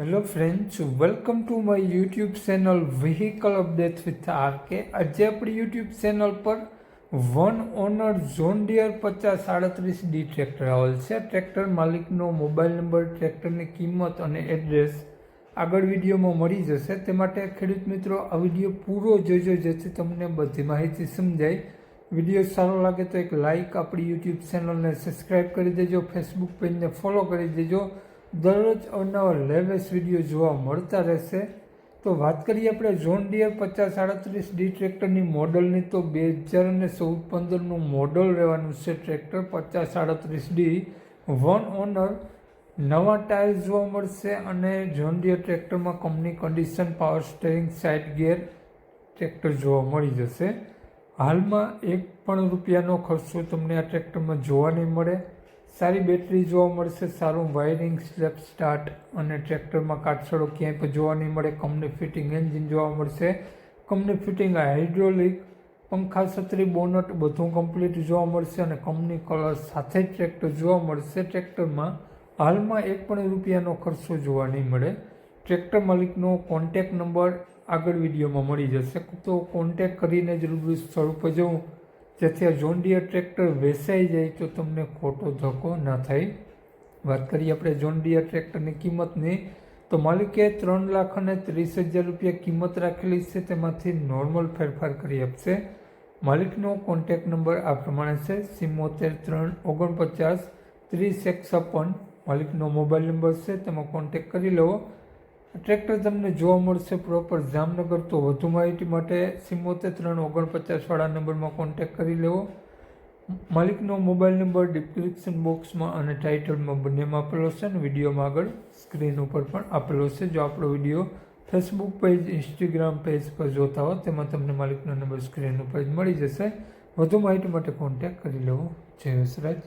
Hello friends, welcome to my YouTube channel vehicle update with RK. આજે આપણી YouTube channel પર one owner John Deere 5038D tractor આવેલ છે. Tractor માલિકનો mobile number, ટ્રેક્ટરની કિંમત અને એડ્રેસ આગળ વિડીયોમાં મળી જશે. તે માટે ખેડૂત મિત્રો આ વિડીયો પૂરો જોજો જેથી તમને બધી માહિતી સમજાય. વિડીયો સારો લાગે તો એક લાઇક, આપણી યુટ્યુબ ચેનલને સબસ્ક્રાઈબ કરી દેજો, ફેસબુક પેજને ફોલો કરી દેજો. દરરોજ અવનવા લેટેસ્ટ વિડીયો જોવા મળતા રહેશે. તો વાત કરીએ આપણે જોન ડિયર 5038D ટ્રેક્ટરની મોડલની, તો 2014-15નું મોડલ રહેવાનું છે. ટ્રેક્ટર 5038D વન ઓનર, નવા ટાયર જોવા મળશે અને જોન ડિયર ટ્રેક્ટરમાં company condition, power steering, side gear tractor જોવા મળી જશે. હાલમાં ₹1 ખર્ચો તમને આ ટ્રેક્ટરમાં જોવા નહીં મળે. સારી બેટરી જોવા મળશે, સારું વાયરિંગ, સ્લેપ સ્ટાર્ટ અને ટ્રેક્ટરમાં કાટછડો ક્યાંય પણ જોવા નહીં મળે. કંપની ફિટિંગ એન્જિન જોવા મળશે, કંપની ફિટિંગ હાઇડ્રોલિક, પંખા, છત્રી, બોનટ બધું કમ્પ્લીટ જોવા મળશે અને કંપની કલર સાથે જ ટ્રેક્ટર જોવા મળશે. ટ્રેક્ટરમાં હાલમાં ₹1 ખર્ચો જોવા નહીં મળે. ટ્રેક્ટર માલિકનો કોન્ટેક નંબર આગળ વિડીયોમાં મળી જશે, તો કોન્ટેક કરીને જ રૂબરૂ સ્થળ ઉપર જવું જેથી આ જોન ડિયર ટ્રેક્ટર વેચાઈ જાય તો તમને ખોટો ધક્કો ના થાય. વાત કરીએ આપણે જોન ડિયર ટ્રેક્ટરની કિંમતની, તો માલિકે ₹3,30,000 કિંમત રાખેલી છે. તેમાંથી નોર્મલ ફેરફાર કરી આપશે. માલિકનો કોન્ટેક નંબર આ પ્રમાણે છે: 73-349-30-156. માલિકનો મોબાઈલ નંબર છે, તેમાં કોન્ટેક કરી લેવો. ટ્રેક્ટર તમને જોવા મળશે પ્રોપર જામનગર. તો વધુ માહિતી માટે 73-349 વાળા નંબરમાં કોન્ટેક કરી લેવો. માલિકનો મોબાઈલ નંબર ડિસ્ક્રિપ્શન બોક્સમાં અને ટાઇટલમાં બંનેમાં આપેલો છે અને વિડીયોમાં આગળ સ્ક્રીન ઉપર પણ આપેલો છે. જો આપણો video Facebook page, Instagram page પર જોતા હો તેમાં તમને માલિકનો નંબર સ્ક્રીન ઉપર જ મળી જશે. વધુ માહિતી માટે કોન્ટેક કરી લેવો. જય વસરાજ.